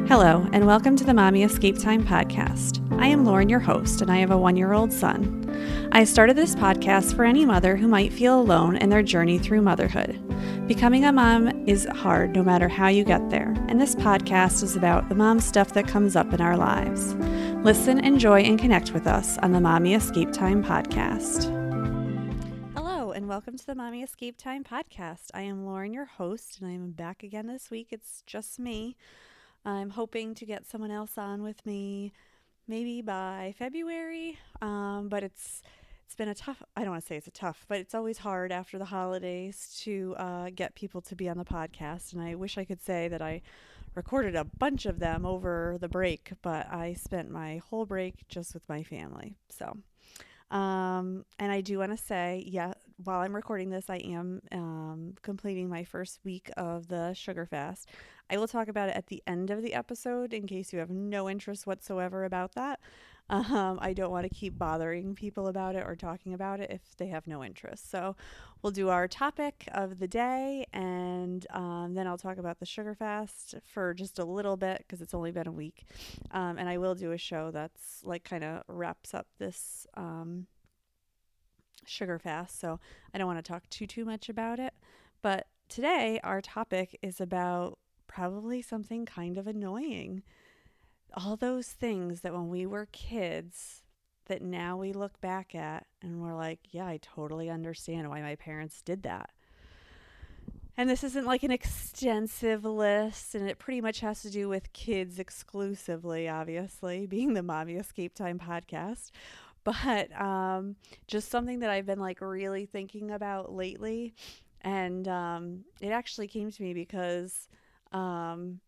Hello, and welcome to the Mommy Escape Time podcast. I am Lauren, your host, and I have a 1-year-old son. I started this podcast for any mother who might feel alone in their journey through motherhood. Becoming a mom is hard no matter how you get there, and this podcast is about the mom stuff that comes up in our lives. Listen, enjoy, and connect with us on the Mommy Escape Time podcast. Hello, and welcome to the Mommy Escape Time podcast. I am Lauren, your host, and I am back again this week. It's just me. I'm hoping to get someone else on with me maybe by February, but it's been I don't want to say it's a tough, but it's always hard after the holidays to get people to be on the podcast, and I wish I could say that I recorded a bunch of them over the break, but I spent my whole break just with my family, so... and I do want to say, while I'm recording this, I am completing my first week of the sugar fast. I will talk about it at the end of the episode in case you have no interest whatsoever about that. I don't want to keep bothering people about it or talking about it if they have no interest. So we'll do our topic of the day, and then I'll talk about the sugar fast for just a little bit because it's only been a week. And I will do a show that's like kind of wraps up this sugar fast. So I don't want to talk too much about it. But today our topic is about probably something kind of annoying. All those things that when we were kids that now we look back at and we're like, yeah, I totally understand why my parents did that. And this isn't like an extensive list, and it pretty much has to do with kids exclusively, obviously, being the Mommy Escape Time podcast. But just something that I've been like really thinking about lately. And it actually came to me because during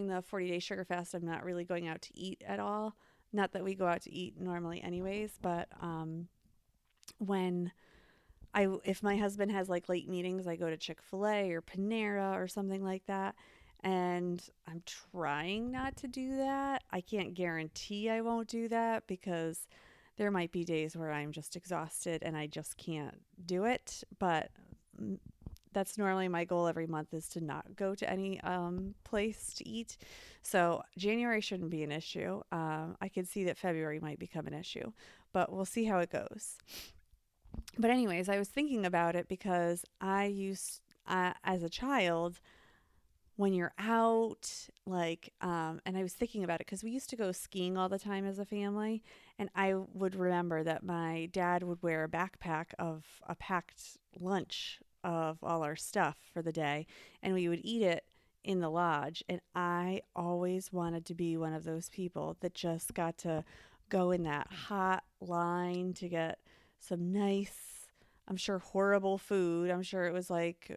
the 40-day sugar fast, I'm not really going out to eat at all. Not that we go out to eat normally anyways, but if my husband has like late meetings, I go to Chick-fil-A or Panera or something like that. And I'm trying not to do that. I can't guarantee I won't do that because there might be days where I'm just exhausted and I just can't do it. But that's normally my goal every month, is to not go to any place to eat. So January shouldn't be an issue. I could see that February might become an issue, but we'll see how it goes. But anyways, I was thinking about it because as a child, when you're out, and I was thinking about it because we used to go skiing all the time as a family. And I would remember that my dad would wear a backpack of a packed lunch of all our stuff for the day, and we would eat it in the lodge. And I always wanted to be one of those people that just got to go in that hot line to get some nice, I'm sure horrible food. I'm sure it was like,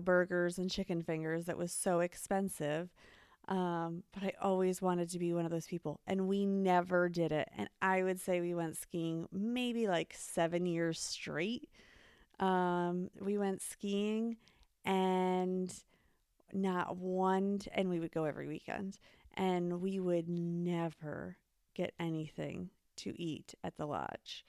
burgers and chicken fingers that was so expensive. But I always wanted to be one of those people, and we never did it. And I would say we went skiing maybe like 7 years straight. We went skiing, and not one, and we would go every weekend, and we would never get anything to eat at the lodge.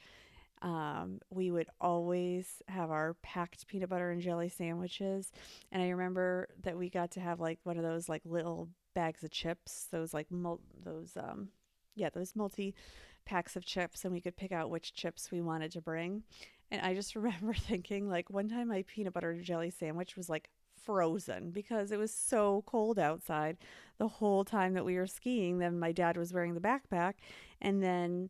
We would always have our packed peanut butter and jelly sandwiches. And I remember that we got to have like one of those like little bags of chips, those like those multi packs of chips, and we could pick out which chips we wanted to bring. And I just remember thinking, like, one time my peanut butter and jelly sandwich was like frozen because it was so cold outside the whole time that we were skiing. Then my dad was wearing the backpack, and then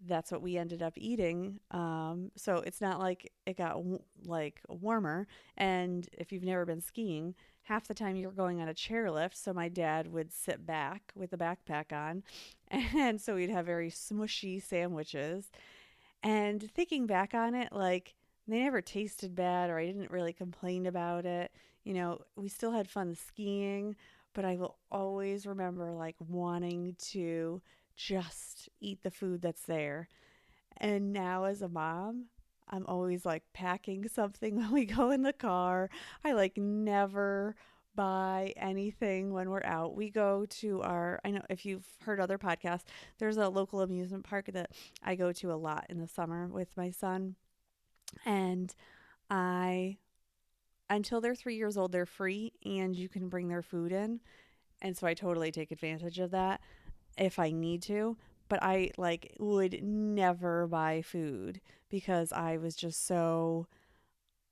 that's what we ended up eating. So it's not like it got like warmer. And if you've never been skiing, half the time you're going on a chairlift. So my dad would sit back with the backpack on, and so we'd have very smushy sandwiches. And thinking back on it, like, they never tasted bad, or I didn't really complain about it. We still had fun skiing, but I will always remember like wanting to just eat the food that's there. And now as a mom, I'm always like packing something when we go in the car. I like never buy anything when we're out. We go to I know if you've heard other podcasts, there's a local amusement park that I go to a lot in the summer with my son. And I until they're 3 years old, they're free and you can bring their food in. And so I totally take advantage of that if I need to. But I like would never buy food because I was just so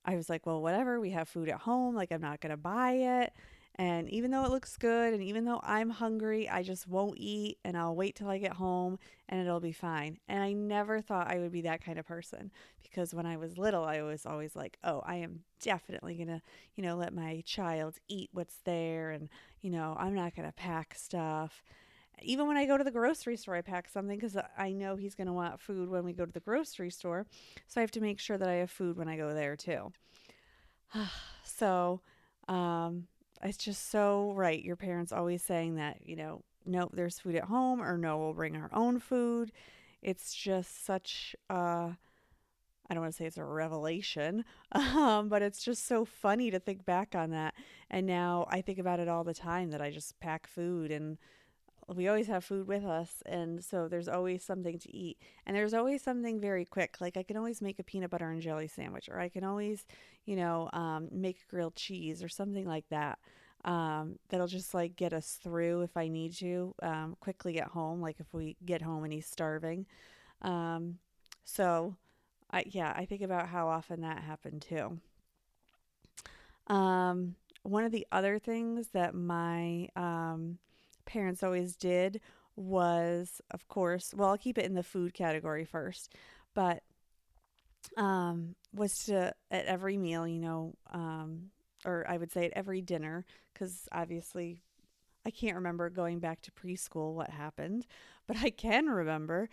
I was like, well, whatever, we have food at home. Like, I'm not going to buy it. And even though it looks good and even though I'm hungry, I just won't eat and I'll wait till I get home and it'll be fine. And I never thought I would be that kind of person because when I was little, I was always like, oh, I am definitely going to, let my child eat what's there. And, I'm not going to pack stuff. Even when I go to the grocery store, I pack something because I know he's going to want food when we go to the grocery store. So I have to make sure that I have food when I go there too. So um, it's just so right. Your parents always saying that, nope, there's food at home, or no, we'll bring our own food. It's just such, I don't want to say it's a revelation, but it's just so funny to think back on that. And now I think about it all the time that I just pack food and we always have food with us, and so there's always something to eat, and there's always something very quick. Like I can always make a peanut butter and jelly sandwich, or I can always make grilled cheese or something like that. That'll just like get us through if I need to quickly at home, like if we get home and he's starving. Um, so I think about how often that happened too. One of the other things that my parents always did was, of course, well, I'll keep it in the food category first, but was to at every meal, or I would say at every dinner, because obviously I can't remember going back to preschool what happened, but I can remember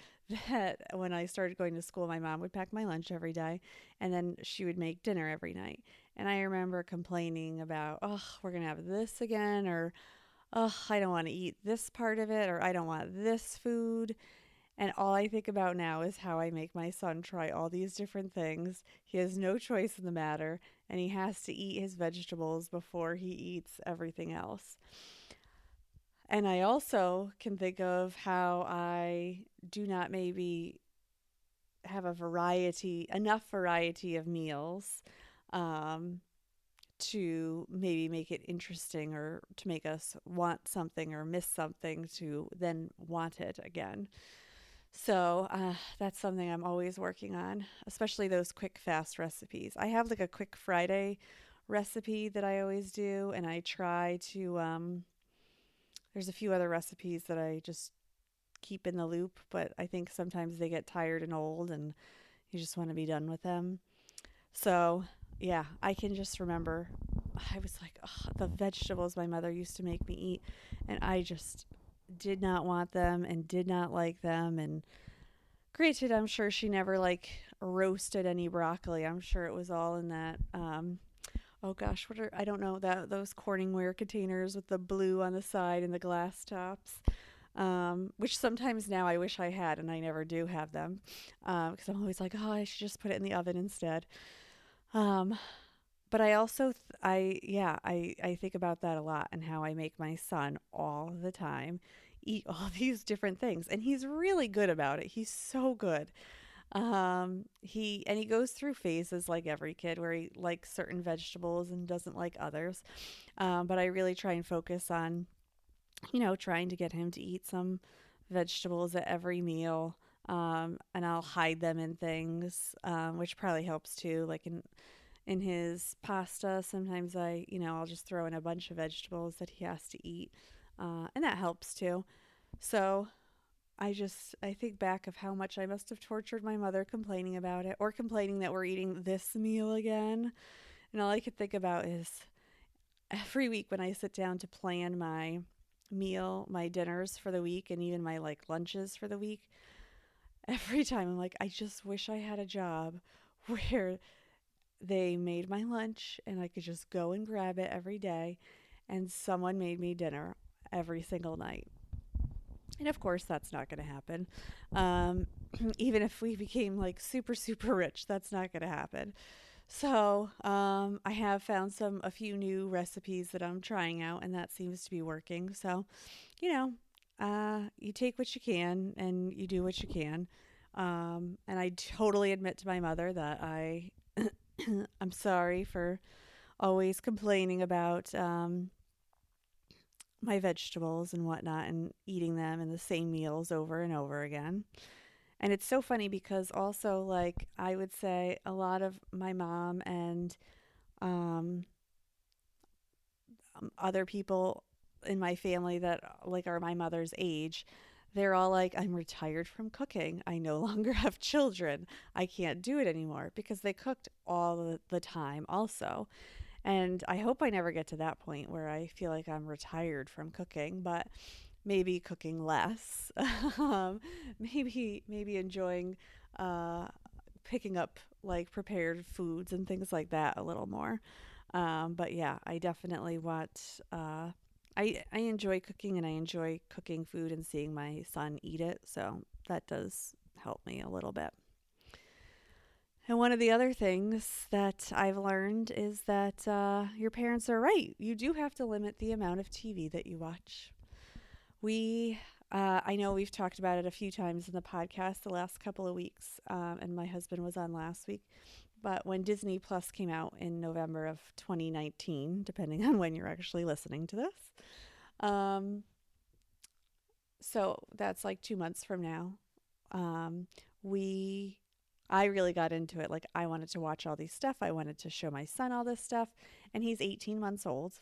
that when I started going to school, my mom would pack my lunch every day and then she would make dinner every night. And I remember complaining about, oh, we're going to have this again, or oh, I don't want to eat this part of it, or I don't want this food. And all I think about now is how I make my son try all these different things. He has no choice in the matter, and he has to eat his vegetables before he eats everything else. And I also can think of how I do not maybe have enough variety of meals um, to maybe make it interesting or to make us want something or miss something to then want it again. So that's something I'm always working on, especially those quick, fast recipes. I have like a quick Friday recipe that I always do, and I try to. There's a few other recipes that I just keep in the loop, but I think sometimes they get tired and old, and you just want to be done with them. So, yeah, I can just remember I was like, oh, the vegetables my mother used to make me eat, and I just did not want them and did not like them. And granted, I'm sure she never like roasted any broccoli. I'm sure it was all in that. Oh gosh, I don't know that those Corningware containers with the blue on the side and the glass tops. Which sometimes now I wish I had, and I never do have them, because I'm always like, oh, I should just put it in the oven instead. Um, but I also, I think about that a lot and how I make my son all the time eat all these different things, and he's really good about it. He's so good. He goes through phases like every kid where he likes certain vegetables and doesn't like others. But I really try and focus on, trying to get him to eat some vegetables at every meal. And I'll hide them in things, which probably helps too. Like in his pasta, sometimes I'll just throw in a bunch of vegetables that he has to eat, and that helps too. So I think back of how much I must have tortured my mother complaining about it or complaining that we're eating this meal again. And all I could think about is every week when I sit down to plan my dinners for the week and even my like lunches for the week, every time I'm like, I just wish I had a job where they made my lunch and I could just go and grab it every day and someone made me dinner every single night. And of course, that's not going to happen. Um, Even if we became like super, super rich, that's not going to happen. So I have found a few new recipes that I'm trying out, and that seems to be working. So, you know, you take what you can and you do what you can. And I totally admit to my mother that I'm sorry for always complaining about my vegetables and whatnot and eating them in the same meals over and over again. And it's so funny because also, like, I would say a lot of my mom and um, other people in my family that like are my mother's age, they're all like, I'm retired from cooking. I no longer have children. I can't do it anymore because they cooked all the time also. And I hope I never get to that point where I feel like I'm retired from cooking, but maybe cooking less. Maybe enjoying uh, picking up like prepared foods and things like that a little more. But yeah, I definitely want. I enjoy cooking and I enjoy cooking food and seeing my son eat it. So that does help me a little bit. And one of the other things that I've learned is that your parents are right. You do have to limit the amount of TV that you watch. I know we've talked about it a few times in the podcast the last couple of weeks, and my husband was on last week. But when Disney Plus came out in November of 2019, depending on when you're actually listening to this, um, so that's like 2 months from now. Um, we, I really got into it. Like I wanted to watch all these stuff. I wanted to show my son all this stuff, and he's 18 months old,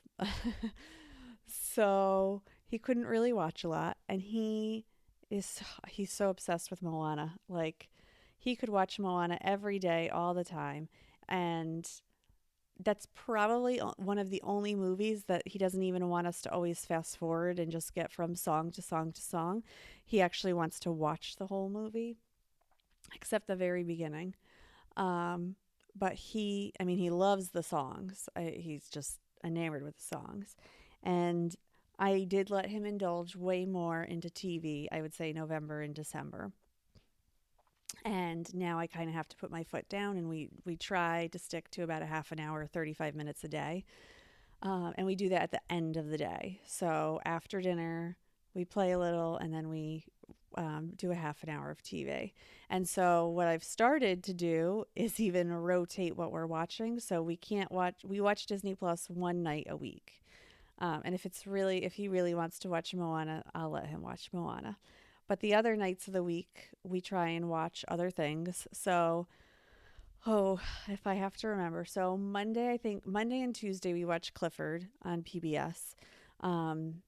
so he couldn't really watch a lot. And he's so obsessed with Moana. Like he could watch Moana every day, all the time, and that's probably one of the only movies that he doesn't even want us to always fast forward and just get from song to song to song. He actually wants to watch the whole movie, except the very beginning. Um, but I mean, he loves the songs. He's just enamored with the songs. And I did let him indulge way more into TV, I would say November and December. And now I kind of have to put my foot down, and we try to stick to about a half an hour, 35 minutes a day. And we do that at the end of the day. So after dinner, we play a little, and then we do a half an hour of TV. And so what I've started to do is even rotate what we're watching. So we watch Disney Plus one night a week. And if he really wants to watch Moana, I'll let him watch Moana. But the other nights of the week, we try and watch other things. So, oh, if I have to remember. So, I think Monday and Tuesday, we watch Clifford on PBS. Um,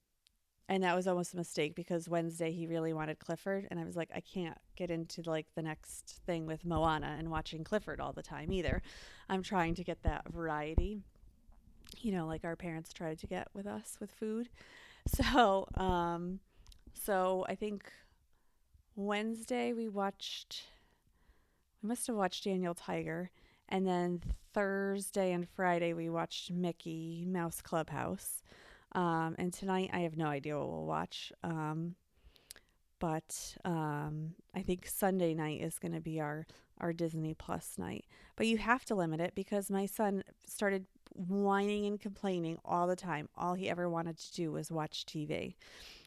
and that was almost a mistake because Wednesday he really wanted Clifford. And I was like, I can't get into like the next thing with Moana and watching Clifford all the time either. I'm trying to get that variety, like our parents tried to get with us with food. So, I think Wednesday we must have watched Daniel Tiger. And then Thursday and Friday we watched Mickey Mouse Clubhouse. And tonight I have no idea what we'll watch. But I think Sunday night is going to be our Disney Plus night. But you have to limit it because my son started whining and complaining all the time. All he ever wanted to do was watch TV.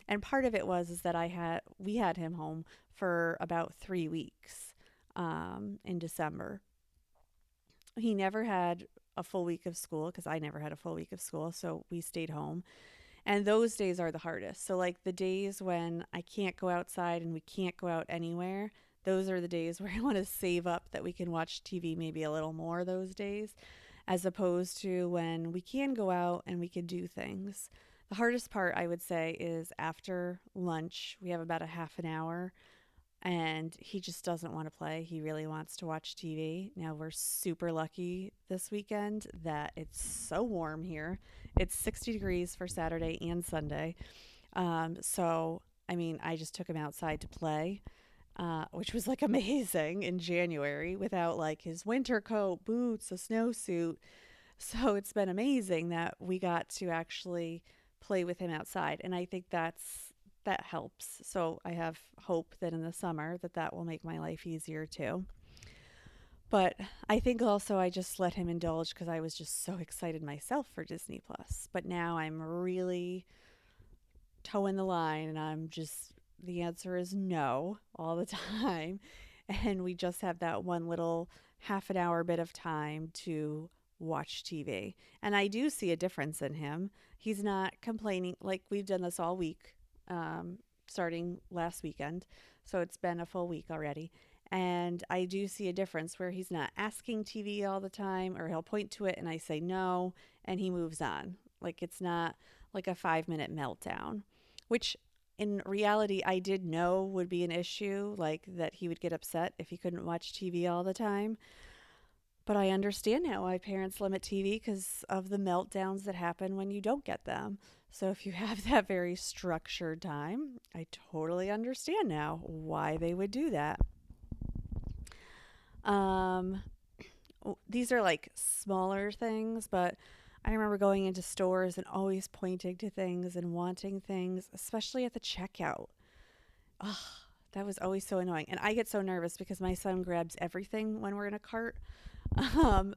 And part of it was is that we had him home for about 3 weeks in December. He never had a full week of school because I never had a full week of school, so we stayed home. And those days are the hardest. So like the days when I can't go outside and we can't go out anywhere, those are the days where I want to save up that we can watch TV maybe a little more those days, as opposed to when we can go out and we can do things. The hardest part, I would say, is after lunch. We have about a half an hour, and he just doesn't want to play. He really wants to watch TV. Now, we're super lucky this weekend that it's so warm here. It's 60 degrees for Saturday and Sunday. I mean, I just took him outside to play, which was like amazing in January without like his winter coat, boots, a snowsuit. So it's been amazing that we got to actually play with him outside. And I think that helps. So I have hope that in the summer that will make my life easier too. But I think also I just let him indulge because I was just so excited myself for Disney Plus. But now I'm really toeing the line and the answer is no all the time. And we just have that one little half an hour bit of time to watch TV. And I do see a difference in him. He's not complaining. Like, we've done this all week, starting last weekend. So it's been a full week already. And I do see a difference where he's not asking TV all the time, or he'll point to it and I say no, and he moves on. Like, it's not like a 5 minute meltdown, which in reality I did know would be an issue, like that he would get upset if he couldn't watch TV all the time. But I understand now why parents limit TV because of the meltdowns that happen when you don't get them. So if you have that very structured time, I totally understand now why they would do that. Um, these are like smaller things, but I remember going into stores and always pointing to things and wanting things, especially at the checkout. Ugh, that was always so annoying. And I get so nervous because my son grabs everything when we're in a cart.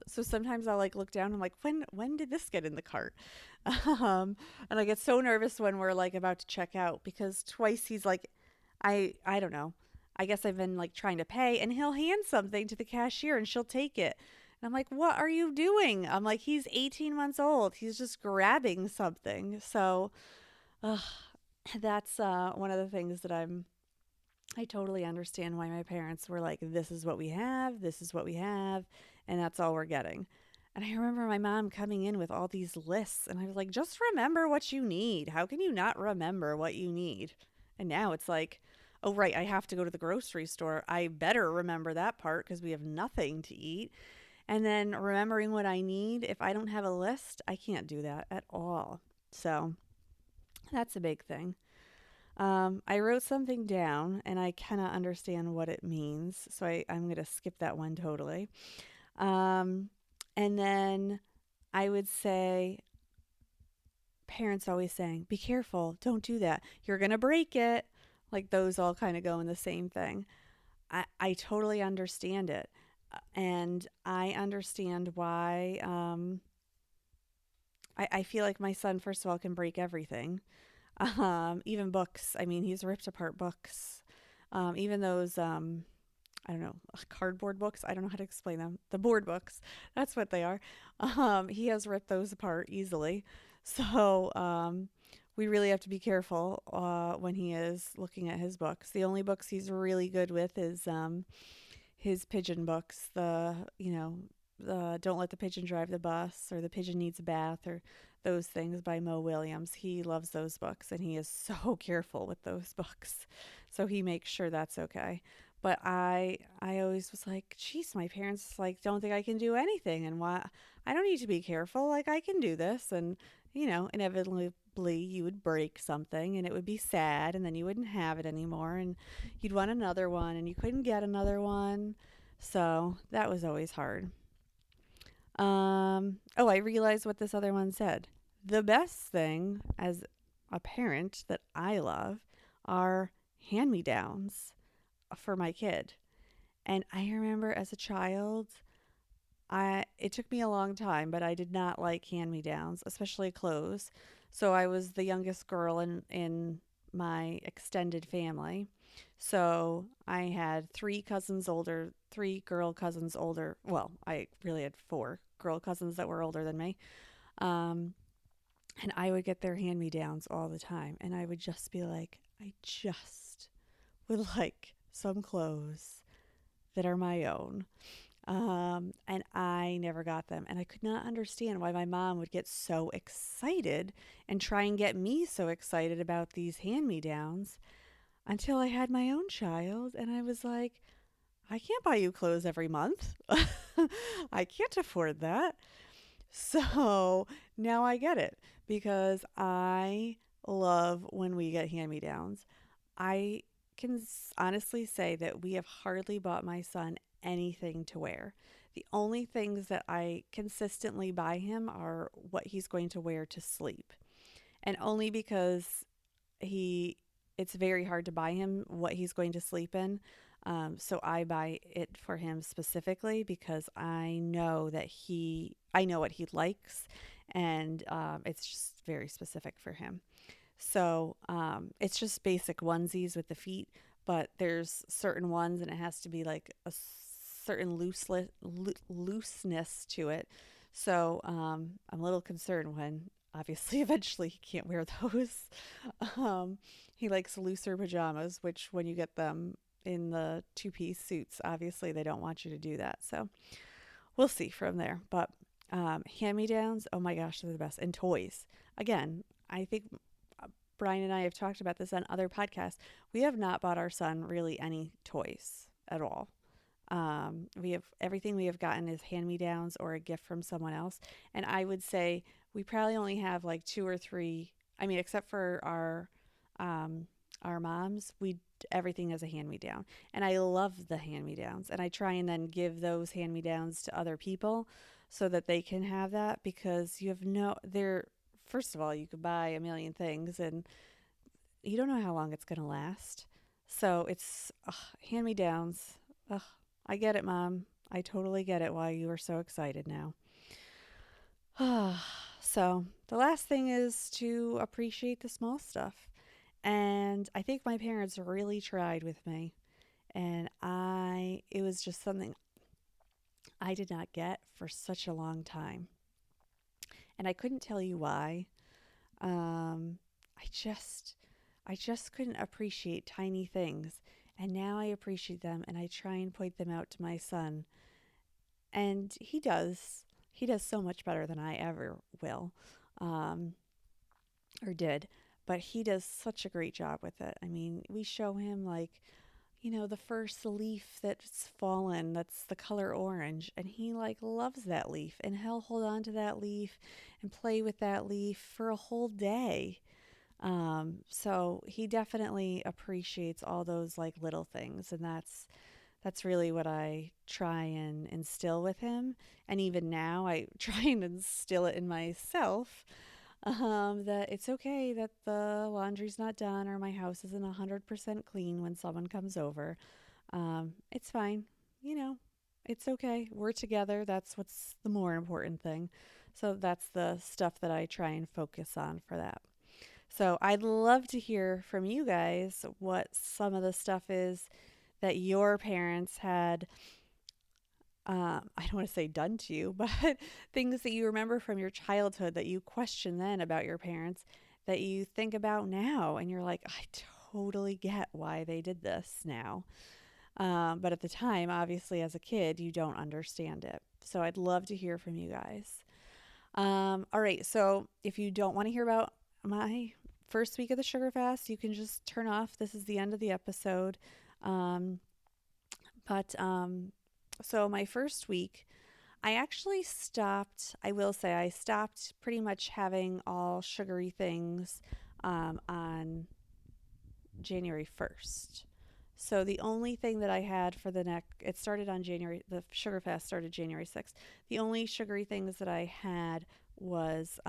So sometimes I'll like look down. I'm like, when did this get in the cart? And I get so nervous when we're like about to check out because twice he's like, I don't know. I guess I've been like trying to pay, and he'll hand something to the cashier and she'll take it. And I'm like, what are you doing? I'm like, he's 18 months old. He's just grabbing something. So uh, that's one of the things that I totally understand why my parents were like, this is what we have, this is what we have, and that's all we're getting. And I remember my mom coming in with all these lists, and I was like, just remember what you need. How can you not remember what you need? And now it's like, oh, right, I have to go to the grocery store. I better remember that part because we have nothing to eat. And then remembering what I need, if I don't have a list, I can't do that at all. So that's a big thing. I wrote something down and I cannot understand what it means. So I'm going to skip that one totally. Um, and then I would say, parents always saying, be careful, don't do that. You're going to break it. Like those all kind of go in the same thing. I totally understand it. And I understand why. I feel like my son, first of all, can break everything. Even books. I mean, he's ripped apart books. Even those, I don't know, cardboard books. I don't know how to explain them. The board books. That's what they are. He has ripped those apart easily. So, we really have to be careful when he is looking at his books. The only books he's really good with is his pigeon books. The Don't Let the Pigeon Drive the Bus, or The Pigeon Needs a Bath, or those things by Mo Williams. He loves those books and he is so careful with those books. So he makes sure that's okay. But I always was like, geez, my parents like don't think I can do anything, and why I don't need to be careful. Like, I can do this. And inevitably you would break something and it would be sad, and then you wouldn't have it anymore, and you'd want another one and you couldn't get another one. So that was always hard. Oh, I realized what this other one said. The best thing as a parent that I love are hand me downs for my kid. And I remember as a child, it took me a long time, but I did not like hand me downs, especially clothes. So I was the youngest girl in my extended family. So I had three girl cousins older. Well, I really had four girl cousins that were older than me. Um, and I would get their hand me downs all the time. And I would just be like, I just would like some clothes that are my own. And I never got them. And I could not understand why my mom would get so excited and try and get me so excited about these hand me downs until I had my own child. And I was like, I can't buy you clothes every month. I can't afford that. So now I get it because I love when we get hand me downs. I can honestly say that we have hardly bought my son anything to wear. The only things that I consistently buy him are what he's going to wear to sleep. And only because he it's very hard to buy him what he's going to sleep in. So I buy it for him specifically because I know what he likes, and it's just very specific for him. So it's just basic onesies with the feet, but there's certain ones, and it has to be like a certain looseness to it. So I'm a little concerned when obviously eventually he can't wear those. Um, he likes looser pajamas, which when you get them in the two-piece suits, obviously they don't want you to do that. So we'll see from there. But hand-me-downs, oh my gosh, they're the best. And toys. Again, I think Brian and I have talked about this on other podcasts. We have not bought our son really any toys at all. We have everything we have gotten is hand me downs or a gift from someone else. And I would say we probably only have like two or three. I mean, except for our moms, we everything is a hand me down. And I love the hand me downs. And I try and then give those hand me downs to other people so that they can have that because you have no they're first of all, you could buy a million things and you don't know how long it's going to last. So it's hand me downs. I get it, Mom. I totally get it why you are so excited now. So the last thing is to appreciate the small stuff. And I think my parents really tried with me. And it was just something I did not get for such a long time. And I couldn't tell you why. Um, I just, I just couldn't appreciate tiny things. And now I appreciate them and I try and point them out to my son. And he does. He does so much better than I ever will, um, or did. But he does such a great job with it. I mean, we show him like, the first leaf that's fallen, that's the color orange, and he like loves that leaf, and he'll hold on to that leaf and play with that leaf for a whole day. So he definitely appreciates all those like little things, and that's really what I try and instill with him. And even now, I try and instill it in myself that it's okay that the laundry's not done or my house isn't 100% clean when someone comes over. It's fine. You know, it's okay. We're together. That's what's the more important thing. So that's the stuff that I try and focus on for that. So I'd love to hear from you guys what some of the stuff is that your parents had, I don't want to say done to you, but things that you remember from your childhood that you question then about your parents that you think about now and you're like, I totally get why they did this now. But at the time, obviously, as a kid, you don't understand it. So I'd love to hear from you guys. All right. So if you don't want to hear about my first week of the sugar fast, you can just turn off. This is the end of the episode. Um, but so my first week, I actually stopped. I will say I stopped pretty much having all sugary things on January 1st. So the only thing that I had for it started on the sugar fast started January 6th. The only sugary things that I had was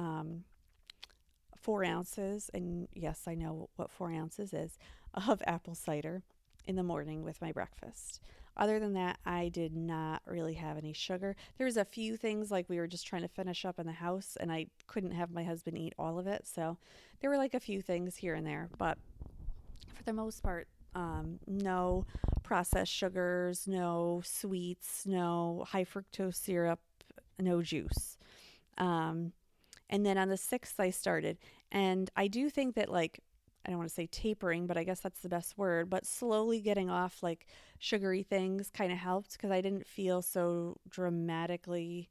4 ounces, and yes, I know what 4 ounces is, of apple cider in the morning with my breakfast. Other than that, I did not really have any sugar. There was a few things like we were just trying to finish up in the house, and I couldn't have my husband eat all of it. So there were like a few things here and there, but for the most part, no processed sugars, no sweets, no high fructose syrup, no juice. Um, and then on the 6th, I started. And I do think that, like, I don't want to say tapering, but I guess that's the best word, but slowly getting off like sugary things kind of helped because I didn't feel so dramatically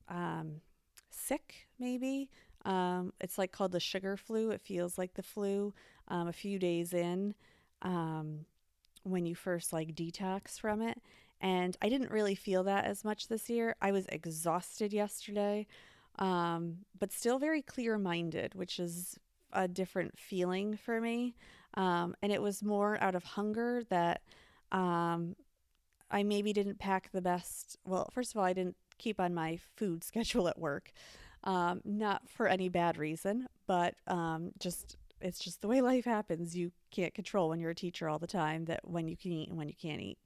um, sick, maybe. It's like called the sugar flu. It feels like the flu a few days in um, when you first like detox from it. And I didn't really feel that as much this year. I was exhausted yesterday, but still very clear minded, which is a different feeling for me. And it was more out of hunger that um, I maybe didn't pack the best. Well, first of all, I didn't keep on my food schedule at work. Not for any bad reason, but just it's just the way life happens. You can't control when you're a teacher all the time that when you can eat and when you can't eat.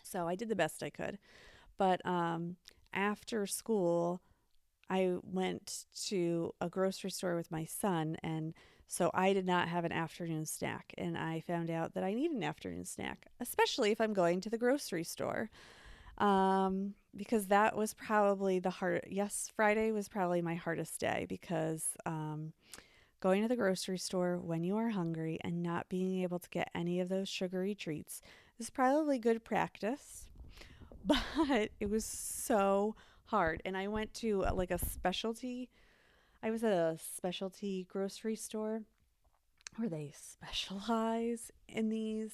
So I did the best I could. But after school, I went to a grocery store with my son, and so I did not have an afternoon snack. And I found out that I need an afternoon snack, especially if I'm going to the grocery store. Because that was probably the hard. Yes, Friday was probably my hardest day because going to the grocery store when you are hungry and not being able to get any of those sugary treats is probably good practice, but it was so hard. And I went to like a specialty. I was at a specialty grocery store where they specialize in these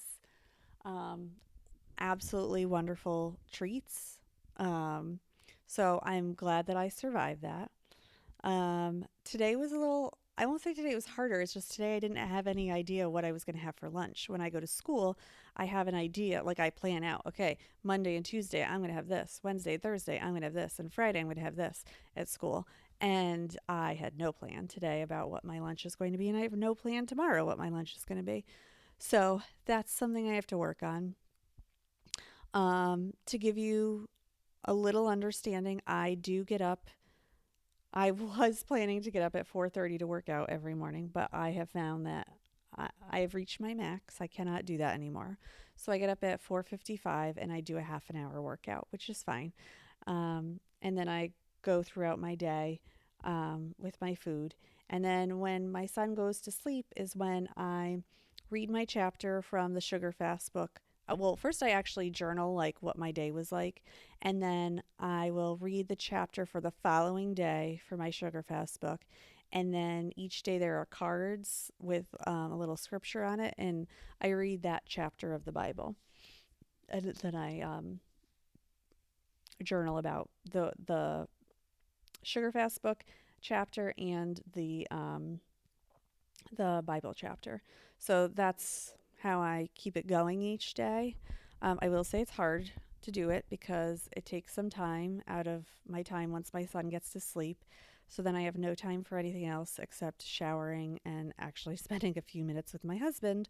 um, absolutely wonderful treats. Um, so I'm glad that I survived that. Today was a little, I won't say today was harder. It's just today I didn't have any idea what I was going to have for lunch. When I go to school, I have an idea. Like I plan out, okay, Monday and Tuesday, I'm going to have this. Wednesday, Thursday, I'm going to have this. And Friday, I'm going to have this at school. And I had no plan today about what my lunch is going to be. And I have no plan tomorrow what my lunch is going to be. So that's something I have to work on. To give you a little understanding, I do get up. I was planning to get up at 4:30 to work out every morning, but I have found that I have reached my max. I cannot do that anymore. So I get up at 4:55 and I do a half an hour workout, which is fine. And then I go throughout my day with my food. And then when my son goes to sleep is when I read my chapter from the Sugar Fast book. Well, first I actually journal like what my day was like, and then I will read the chapter for the following day for my Sugar Fast book. And then each day there are cards with a little scripture on it, and I read that chapter of the Bible. And then I journal about the Sugar Fast book chapter and the Bible chapter. So that's how I keep it going each day. I will say it's hard to do it because it takes some time out of my time once my son gets to sleep. So then I have no time for anything else except showering and actually spending a few minutes with my husband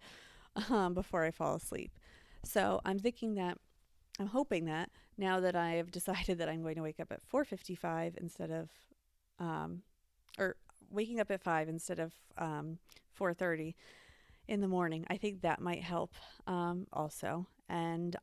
before I fall asleep. So I'm hoping that now that I have decided that I'm going to wake up at 4:55 instead of um, or waking up at 5 instead of 4:30 in the morning. I think that might help also. And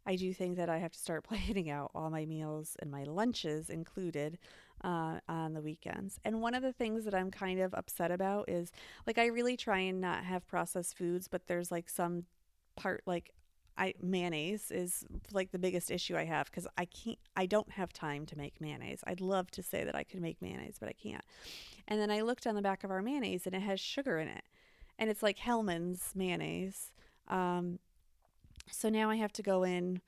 I do think that I have to start planning out all my meals and my lunches included on the weekends. And one of the things that I'm kind of upset about is like I really try and not have processed foods, but there's like some part like I mayonnaise is like the biggest issue I have because I don't have time to make mayonnaise. I'd love to say that I could make mayonnaise, but I can't. And then I looked on the back of our mayonnaise and it has sugar in it. And it's like Hellman's mayonnaise. Um, so now I have to go in.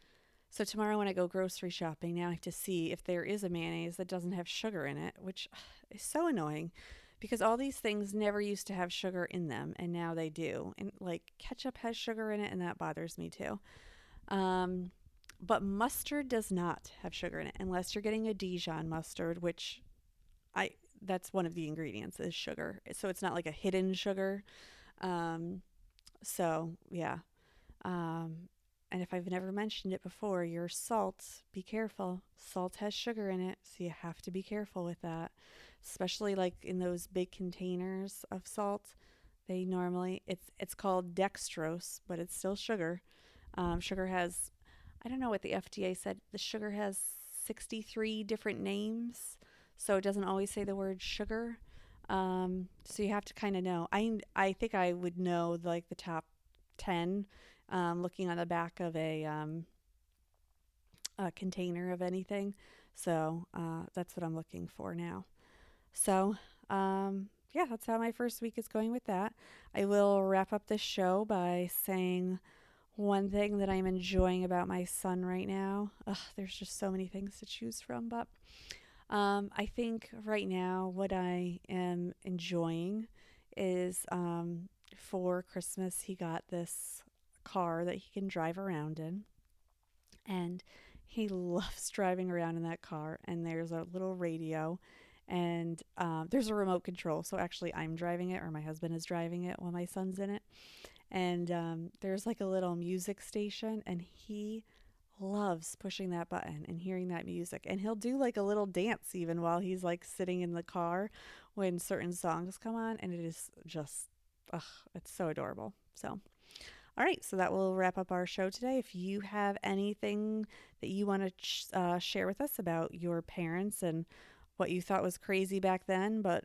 So tomorrow when I go grocery shopping, now I have to see if there is a mayonnaise that doesn't have sugar in it, which is so annoying because all these things never used to have sugar in them and now they do. And like ketchup has sugar in it and that bothers me too. Um, but mustard does not have sugar in it unless you're getting a Dijon mustard, which I that's one of the ingredients is sugar. So it's not like a hidden sugar. Um, so yeah. Um, and if I've never mentioned it before, your salt, be careful. Salt has sugar in it, so you have to be careful with that. Especially like in those big containers of salt. They normally it's called dextrose, but it's still sugar. Sugar has I don't know what the FDA said. The sugar has 63 different names, so it doesn't always say the word sugar. So you have to kind of know. I think I would know like the top 10 looking on the back of a container of anything. So that's what I'm looking for now. So yeah, that's how my first week is going with that. I will wrap up this show by saying one thing that I'm enjoying about my son right now. Ugh, there's just so many things to choose from, but I think right now what I am enjoying is for Christmas he got this car that he can drive around in, and he loves driving around in that car. And there's a little radio, and there's a remote control. So actually, I'm driving it, or my husband is driving it while my son's in it. And there's like a little music station, and he loves pushing that button and hearing that music. And he'll do like a little dance even while he's like sitting in the car when certain songs come on, and it is just, ugh, it's so adorable. So All right, so that will wrap up our show today. If you have anything that you want to share with us about your parents and what you thought was crazy back then, but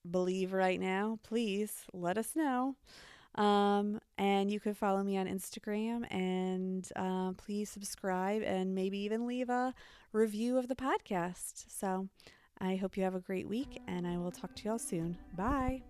believe right now, please let us know. And you can follow me on Instagram and please subscribe and maybe even leave a review of the podcast. So I hope you have a great week and I will talk to y'all soon. Bye.